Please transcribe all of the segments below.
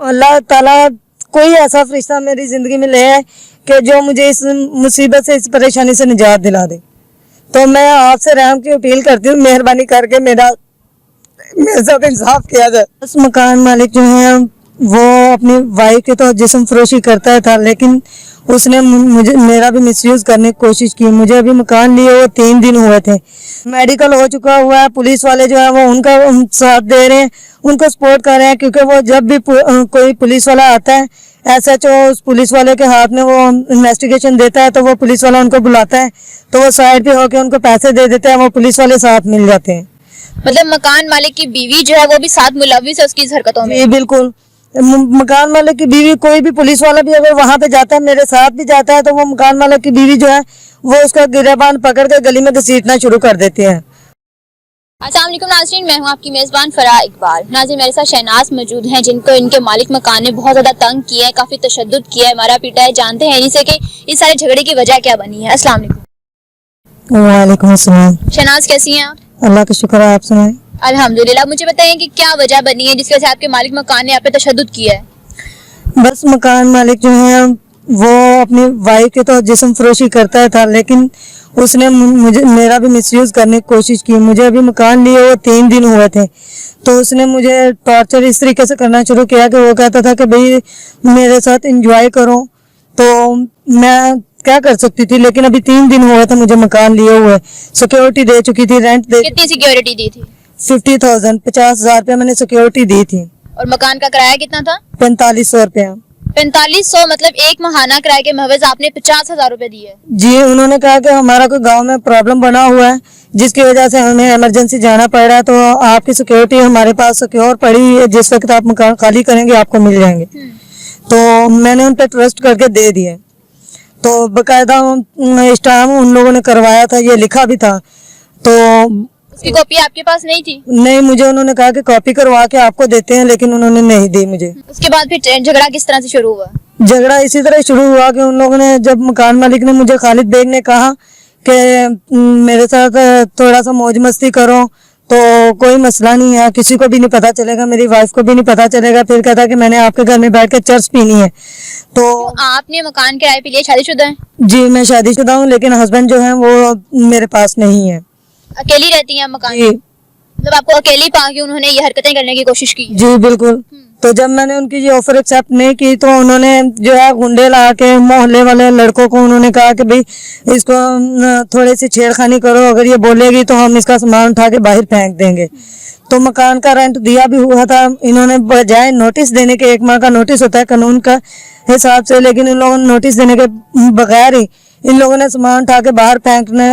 अल्लाह ताला कोई ऐसा फरिश्ता मेरी ज़िंदगी में ले आए कि जो मुझे इस मुसीबत से, इस परेशानी से निजात दिला दे। तो मैं आपसे रहम की अपील करती हूँ, मेहरबानी करके मेरे साथ इंसाफ किया जाए। उस मकान मालिक जो है वो अपनी वाइफ के तो जिस्म फरोशी करता था, लेकिन उसने मेरा भी मिसयूज करने की कोशिश की। मुझे अभी मकान लिए हुए 3 दिन हुए थे, मेडिकल हो चुका हुआ है। पुलिस वाले जो है वो उनका साथ दे रहे हैं, उनको सपोर्ट कर रहे हैं, क्योंकि वो जब भी कोई पुलिस वाला आता है, एसएचओ उस पुलिस वाले के हाथ में वो इन्वेस्टिगेशन देता है, तो वो पुलिस वाला उनको बुलाता है, तो वो साइड पे होके उनको पैसे दे देते हैं, वो पुलिस वाले साथ मिल जाते हैं। मतलब मकान मालिक की बीवी जो है वो भी साथ मुलविस है उसकी इस हरकतों में? जी बिल्कुल, मकान मालिक की बीवी, कोई भी पुलिस वाला भी अगर वहां पे जाता है, मेरे साथ भी जाता है, तो वो मकान मालिक की बीवी जो है वो उसका गिरेबान पकड़ के गली में घसीटना शुरू कर देती है। अस्सलाम वालेकुम नाज़रीन, मैं हूं आपकी मेज़बान फराह इकबाल। नाज़रीन, मेरे साथ शहनाज मौजूद हैं जिनको इनके मालिक मकान ने बहुत ज़्यादा तंग किया है, काफ़ी तशद्दुद किया है, मारा पीटा है। जानते हैं इनसे कि इस सारे झगड़े की वजह क्या बनी है। अस्सलाम वालेकुम। वालेकुम अस्सलाम। शहनाज कैसी हैं आप? अल्लाह का शुक्र है, आप सुनाएं। अल्हम्दुलिल्लाह। मुझे बताइए कि क्या वजह बनी है जिसकी वजह से आपके मालिक मकान ने आप पे तशद्दुद किया है? बस मकान मालिक जो है वो अपनी वाइफ के तो जिस्म फरोशी करता था, लेकिन उसने मेरा भी मिसयूज करने की कोशिश की। मुझे अभी मकान लिए हुए 3 दिन हुए थे, तो उसने मुझे टॉर्चर इस तरीके से करना शुरू किया कि वो कहता था कि भाई मेरे साथ एंजॉय करो। तो मैं क्या कर सकती थी, लेकिन अभी 3 दिन हुए थे मुझे मकान लिए हुए। सिक्योरिटी दे चुकी थी, रेंट दे। कितनी सिक्योरिटी दी थी? 50,000, 50,000 रुपया मैंने सिक्योरिटी दी थी। और मकान का किराया कितना था? 4500 रुपया। 4500 मतलब एक महाना किराए के महज आपने 50,000 रुपए दिए? जी, उन्होंने कहा कि हमारा कोई गांव में प्रॉब्लम बना हुआ है जिसकी वजह से हमें इमरजेंसी जाना पड़ रहा है, तो आपकी सिक्योरिटी हमारे पास सिक्योर पड़ी है, जिस वक्त आप मकान खाली करेंगे आपको मिल जाएंगे। तो मैंने उन पर ट्रस्ट करके दे दिए। तो बकायदा स्टाम्प उन लोगों ने करवाया था, ये लिखा भी था। तो उसकी कॉपी आपके पास नहीं थी? नहीं, मुझे उन्होंने कहा कि कॉपी करवा के आपको देते हैं, लेकिन उन्होंने नहीं दी मुझे। उसके बाद फिर झगड़ा किस तरह से शुरू हुआ? झगड़ा इसी तरह शुरू हुआ कि उन लोगों ने, जब मकान मालिक ने मुझे खालिद बेग ने कहा कि मेरे साथ थोड़ा सा मौज मस्ती करो, तो कोई मसला नहीं है, किसी को भी नहीं पता चलेगा, मेरी वाइफ को भी नहीं पता चलेगा। फिर कहता कि मैंने आपके घर में बैठ कर चर्च पीनी है। तो आपने मकान किराए पे लिए? शादीशुदा हैं? जी, मैं शादीशुदा हूँ, लेकिन हस्बैंड जो है वो मेरे पास नहीं है। अकेली रहती हैं मकान? जी। मतलब आपको अकेली पाके उन्होंने ये हरकतें करने की कोशिश की? जी बिल्कुल। तो जब मैंने उनकी ये ऑफर एक्सेप्ट नहीं की, तो उन्होंने जो है गुंडे ला के मोहल्ले वाले लड़कों को उन्होंने कहा कि भाई इसको थोड़ी सी छेड़खानी करो, अगर ये बोलेगी तो हम इसका सामान उठा के बाहर फेंक देंगे। तो मकान का रेंट दिया भी हुआ था इन्होंने, बजाय नोटिस देने के, 1 माह का नोटिस होता है कानून का हिसाब से, लेकिन इन लोगों ने नोटिस देने के बगैर ही इन लोगों ने सामान उठा के बाहर फेंकने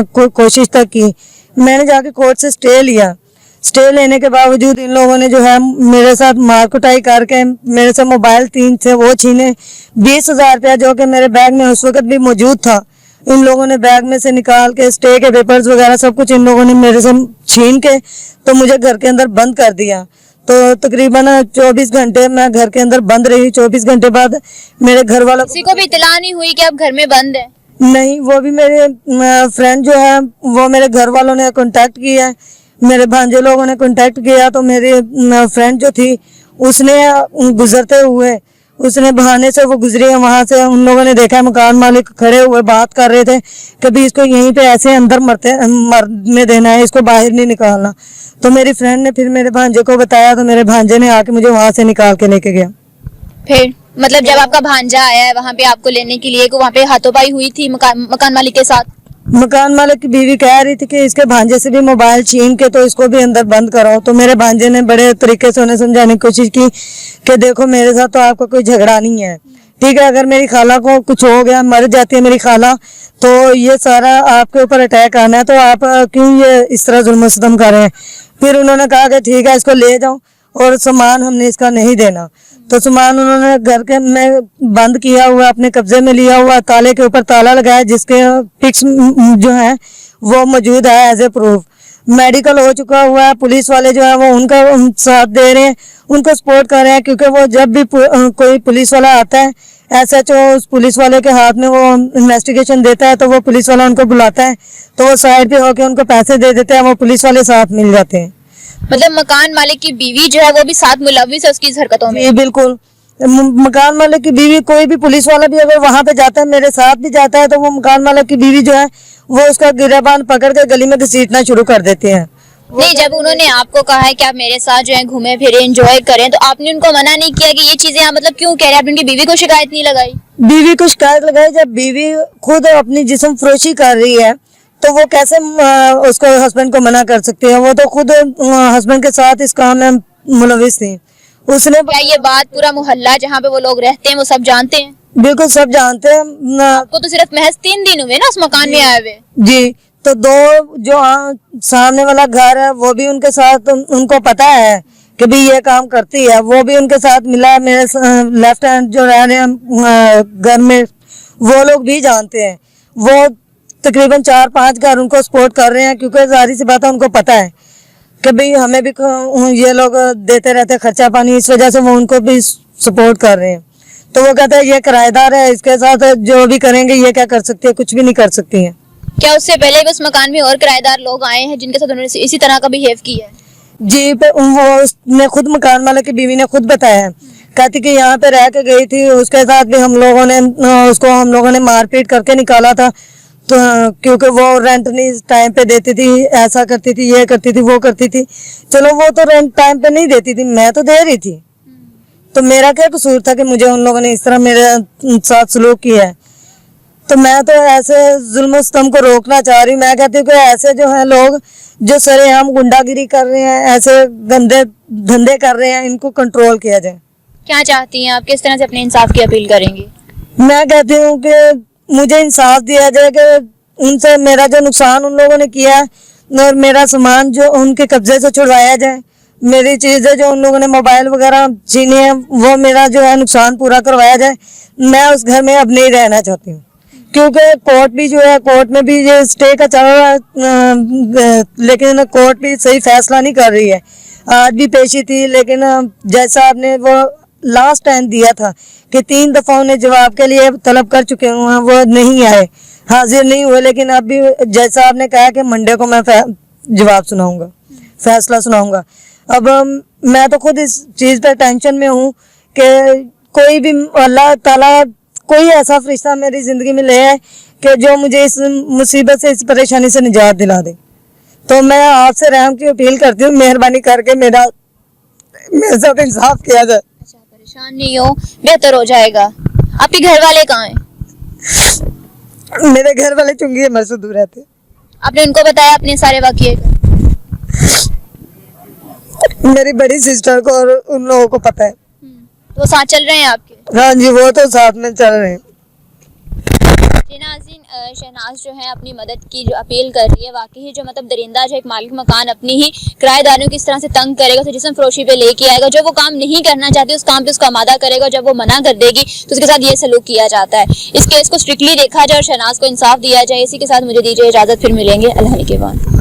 की कोशिश तक की। मैंने जाके कोर्ट से स्टे लिया। स्टे लेने के बावजूद इन लोगों ने जो है मेरे साथ मार कुटाई करके मेरे से मोबाइल 3 थे वो छीने। 20,000 रुपया जो कि मेरे बैग में उस वक्त भी मौजूद था, इन लोगों ने बैग में से निकाल के स्टे के पेपर्स वगैरह सब कुछ इन लोगों ने मेरे से छीन के तो मुझे घर के अंदर बंद कर दिया। तो तकरीबन 24 घंटे मैं घर के अंदर बंद रही। 24 घंटे बाद मेरे घर वालों किसी को भी इत्तला नहीं हुई कि आप घर में बंद है? नहीं, वो भी मेरे फ्रेंड जो है वो मेरे घर वालों ने कांटेक्ट किया, मेरे भांजे लोगों ने कांटेक्ट किया। तो मेरी फ्रेंड जो थी उसने गुजरते हुए, उसने बहाने से वो गुजरी है वहां से, उन लोगों ने देखा मकान मालिक खड़े हुए बात कर रहे थे कभी इसको यहीं पे ऐसे अंदर मरने देना है, इसको बाहर नहीं निकालना। तो मेरी फ्रेंड ने फिर मेरे भांजे को बताया, तो मेरे भांजे ने आके मुझे वहां से निकाल के लेके गया। फिर मतलब जब आपका भांजा आया है वहाँ पे आपको लेने के लिए, वहाँ पे हाथोपाई हुई थी मकान मालिक के साथ? मकान मालिक की बीवी कह रही थी कि इसके भांजे से भी मोबाइल छीन के तो इसको भी अंदर बंद करो। तो मेरे भांजे ने बड़े तरीके से उन्हें समझाने की कोशिश की कि देखो मेरे साथ तो आपका कोई झगड़ा नहीं है, ठीक है, अगर मेरी खाला को कुछ हो गया, मर जाती है मेरी खाला, तो ये सारा आपके ऊपर अटैक आना है, तो आप क्यों ये इस तरह जुल्म सितम कर रहे हैं। फिर उन्होंने कहा कि ठीक है इसको ले जाओ और सामान हमने इसका नहीं देना। तो सामान उन्होंने घर के में बंद किया हुआ, अपने कब्जे में लिया हुआ, ताले के ऊपर ताला लगाया जिसके पिक्स जो है वो मौजूद है एज ए प्रूफ। मेडिकल हो चुका हुआ है, पुलिस वाले जो है वो उनका साथ दे रहे हैं, उनको सपोर्ट कर रहे हैं, क्योंकि वो जब भी कोई पुलिस वाला आता है, एसएचओ उस पुलिस वाले के हाथ में वो इन्वेस्टिगेशन देता है, तो वो पुलिस वाला उनको बुलाता है, तो वो साइड पे होके उनको पैसे दे देते हैं, वो पुलिस वाले साथ मिल जाते हैं। मतलब मकान मालिक की बीवी जो है वो भी साथ मुलविस है उसकी इस हरकतों में। जी बिल्कुल। मकान मालिक की बीवी, कोई भी पुलिस वाला भी अगर वहां पे जाता है, मेरे साथ भी जाता है, तो वो मकान मालिक की बीवी जो है वो उसका गिरबान पकड़ के गली में घसीटना शुरू कर देती है। नहीं, जब उन्होंने आपको कहा है कि आप मेरे साथ जो है घूमे फिरे एंजॉय करें, तो आपने उनको मना नहीं किया कि ये चीजें आप मतलब क्यों कह रहे हैं? आपने उनकी बीवी को शिकायत नहीं लगाई? बीवी को शिकायत लगाई, जब बीवी खुद अपनी जिस्म फरोशी कर रही है तो वो कैसे उसको हस्बैंड को मना कर सकती है? वो तो खुद हस्बैंड के साथ इस काम में मुलविस थी। उसने क्या ये बात पूरा मोहल्ला जहाँ पे वो लोग रहते हैं वो सब जानते हैं? बिल्कुल सब जानते हैं। आपको तो सिर्फ महज 3 दिन हुए ना उस मकान में आए हुए। जी, तो दो जो सामने वाला घर है वो भी उनके साथ, उनको पता है कि भी ये काम करती है, वो भी उनके साथ मिला है। मेरे लेफ्ट हैंड जो रह रहे हैं घर में, वो लोग भी जानते हैं। वो तकरीबन 4-5 घर उनको सपोर्ट कर रहे हैं, क्योंकि जाहिर सी बात है उनको पता है कि भाई हमें भी ये लोग देते रहते हैं खर्चा पानी, इस वजह से वो उनको भी सपोर्ट कर रहे हैं। तो वो कहते हैं ये किराएदार है, इसके साथ जो भी करेंगे ये क्या कर सकती है? कुछ भी नहीं कर सकती है। क्या उससे पहले भी उस मकान में और किराएदार लोग आए हैं जिनके साथ उन्होंने इसी तरह का बिहेव किया है? जी, वो उसने खुद, मकान मालिक की बीवी ने खुद बताया, कहती कि यहाँ पे रह के गई थी, उसके साथ भी हम लोगों ने मारपीट करके निकाला था, तो क्योंकि वो रेंट नहीं टाइम पे देती थी, ऐसा करती थी, ये करती थी, वो करती थी। चलो वो तो रेंट टाइम पे नहीं देती थी, मैं तो दे रही थी, तो मेरा क्या कसूर था कि मुझे उन लोगों ने इस तरह मेरे साथ सलूक किया है? तो मैं तो ऐसे जुल्म सितम को रोकना चाह रही हूँ। मैं कहती हूँ कि ऐसे जो है लोग जो सरेआम गुंडागिरी कर रहे हैं, ऐसे गंदे धंधे कर रहे हैं, इनको कंट्रोल किया जाए। क्या चाहती हैं आप? किस तरह से अपने इंसाफ की अपील करेंगी? मैं कहती हूँ कि मुझे इंसाफ दिया जाए कि उनसे मेरा जो नुकसान उन लोगों ने किया है और मेरा सामान जो उनके कब्जे से छुड़वाया जाए। मेरी चीज़ें जो उन लोगों ने मोबाइल वगैरह छीनी है, वो मेरा जो है नुकसान पूरा करवाया जाए। मैं उस घर में अब नहीं रहना चाहती हूँ, क्योंकि कोर्ट भी जो है, कोर्ट में भी ये स्टे का चल रहा है, लेकिन कोर्ट भी सही फैसला नहीं कर रही है। आज भी पेशी थी, लेकिन जैसा आपने वो लास्ट टाइम दिया था कि 3 दफ़ा उन्हें जवाब के लिए तलब कर चुके हुए हैं, वो नहीं आए, हाजिर नहीं हुए। लेकिन अब भी जैसा आपने कहा कि मंडे को मैं जवाब सुनाऊंगा, फैसला सुनाऊंगा। अब मैं तो खुद इस चीज़ पर टेंशन में हूँ कि कोई भी अल्लाह ताला कोई ऐसा फरिश्ता मेरी ज़िंदगी में ले आए कि जो मुझे इस मुसीबत से, इस परेशानी से निजात दिला दे। तो मैं आपसे रहम की अपील करती हूँ, मेहरबानी करके मेरे साथ इंसाफ किया जाए। अच्छा, परेशान नहीं हो, बेहतर हो जाएगा। आपके घर वाले कहाँ हैं? मेरे घर वाले चुंगी मेरे से दूर रहते। आपने उनको बताया अपने सारे वाक़ये का? मेरी बड़ी सिस्टर को और उन लोगों को पता है। तो वो साथ चल रहे हैं आपके? हाँ जी, वो तो साथ में चल रहे हैं। नाज़रीन, शहनाज जो है अपनी मदद की जो अपील कर रही है, वाकई ही जो मतलब दरिंदा जो एक मालिक मकान अपनी ही किराएदारों की इस तरह से तंग करेगा, उसे जिस्म फरोशी पे लेके आएगा, जो वो काम नहीं करना चाहती उस काम पे उसका आमादा करेगा, जब वो मना कर देगी तो उसके साथ ये सलूक किया जाता है। इस केस को स्ट्रिक्टली देखा जाए और शहनाज को इंसाफ दिया जाए। इसी के साथ मुझे दीजिए इजाज़त, फिर मिलेंगे। अल्लाह के बाद।